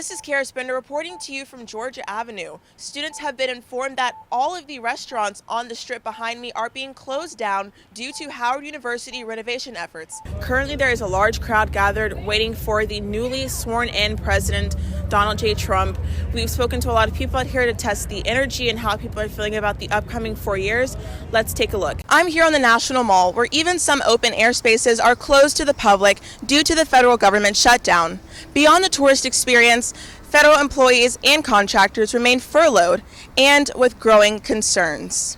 This is Khariss reporting to you from Georgia Avenue. Students have been informed that all of the restaurants on the strip behind me are being closed down due to Howard University renovation efforts. Currently, there is a large crowd gathered waiting for the newly sworn-in President Donald J. Trump. We've spoken to a lot of people out here to test the energy and how people are feeling about the upcoming 4 years. Let's take a look. I'm here on the National Mall, where even some open air spaces are closed to the public due to the federal government shutdown. Beyond the tourist experience, federal employees and contractors remain furloughed and with growing concerns.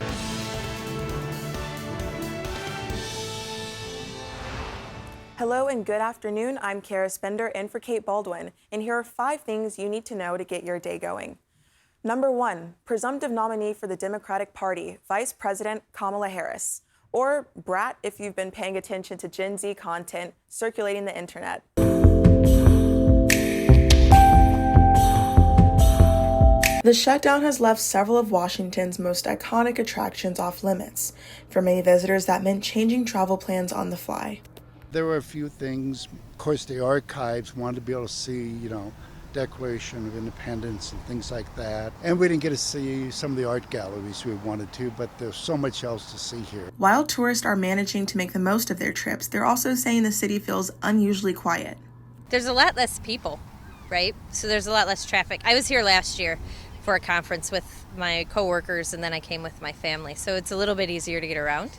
Hello and good afternoon. I'm Khariss Bender in for Kate Baldwin, and here are 5 things you need to know to get your day going. Number 1, presumptive nominee for the Democratic Party, Vice President Kamala Harris, or Brat if you've been paying attention to Gen Z content circulating the internet. The shutdown has left several of Washington's most iconic attractions off limits. For many visitors, that meant changing travel plans on the fly. There were a few things. Of course, the archives wanted to be able to see, Declaration of Independence and things like that. And we didn't get to see some of the art galleries we wanted to, but there's so much else to see here. While tourists are managing to make the most of their trips, they're also saying the city feels unusually quiet. There's a lot less people, right? So there's a lot less traffic. I was here last year for a conference with my coworkers, and then I came with my family. So it's a little bit easier to get around,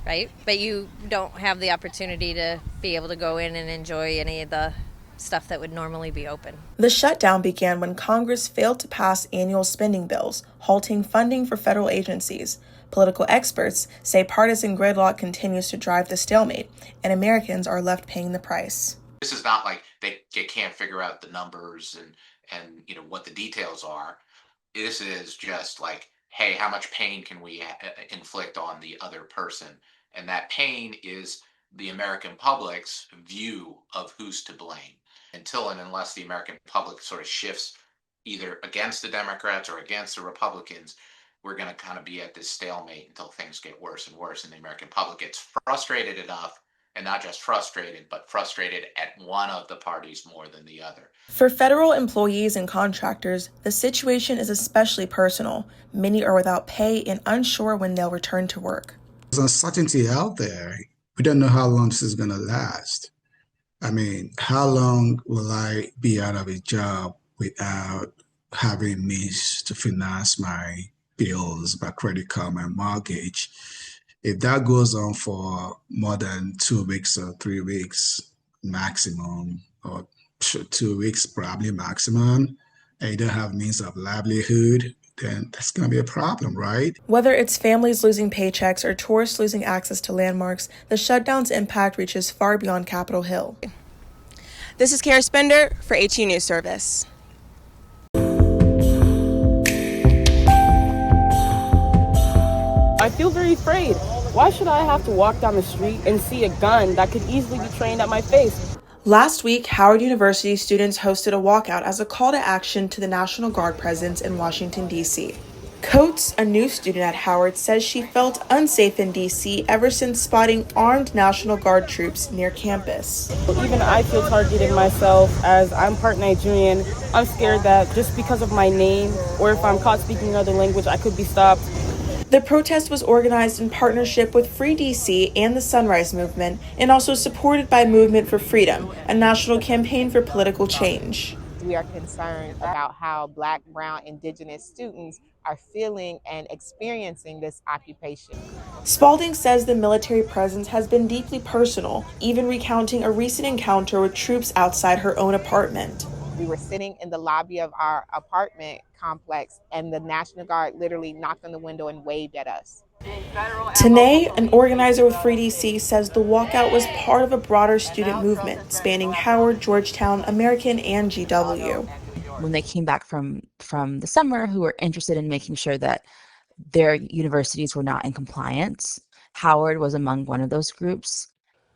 right? But you don't have the opportunity to be able to go in and enjoy any of the stuff that would normally be open. The shutdown began when Congress failed to pass annual spending bills, halting funding for federal agencies. Political experts say partisan gridlock continues to drive the stalemate, and Americans are left paying the price. This is not like they can't figure out the numbers and what the details are. This is just like, hey, how much pain can we inflict on the other person? And that pain is the American public's view of who's to blame. Until and unless the American public sort of shifts either against the Democrats or against the Republicans, we're going to kind of be at this stalemate until things get worse and worse and the American public gets frustrated enough, and not just frustrated, but frustrated at one of the parties more than the other. For federal employees and contractors, the situation is especially personal. Many are without pay and unsure when they'll return to work. There's uncertainty out there. We don't know how long this is going to last. I mean, how long will I be out of a job without having means to finance my bills, my credit card, my mortgage? If that goes on for more than 2 weeks or 3 weeks maximum, or 2 weeks probably maximum, and you don't have means of livelihood, then that's going to be a problem, right? Whether it's families losing paychecks or tourists losing access to landmarks, the shutdown's impact reaches far beyond Capitol Hill. This is Khariss Bender for HU News Service. I feel very afraid. Why should I have to walk down the street and see a gun that could easily be trained at my face? Last week, Howard University students hosted a walkout as a call to action to the National Guard presence in Washington, D.C. Coates, a new student at Howard, says she felt unsafe in D.C. ever since spotting armed National Guard troops near campus. Even I feel targeted myself, as I'm part Nigerian. I'm scared that just because of my name, or if I'm caught speaking another language, I could be stopped. The protest was organized in partnership with Free DC and the Sunrise Movement, and also supported by Movement for Freedom, a national campaign for political change. We are concerned about how Black, Brown, Indigenous students are feeling and experiencing this occupation. Spalding says the military presence has been deeply personal, even recounting a recent encounter with troops outside her own apartment. We were sitting in the lobby of our apartment complex, and the National Guard literally knocked on the window and waved at us. Tanae, an organizer with Free DC, says the walkout was part of a broader student movement spanning Howard, Georgetown, American, and GW. When they came back from the summer, who were interested in making sure that their universities were not in compliance, Howard was among one of those groups.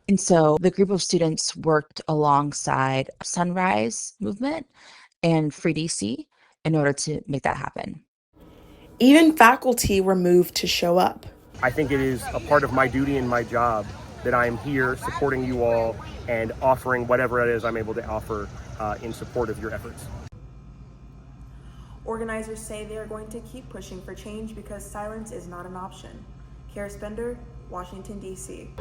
And so the group of students worked alongside Sunrise Movement and Free DC in order to make that happen. Even faculty were moved to show up. I think it is a part of my duty and my job that I am here supporting you all and offering whatever it is I'm able to offer in support of your efforts. Organizers say they are going to keep pushing for change because silence is not an option. Khariss, Washington, D.C.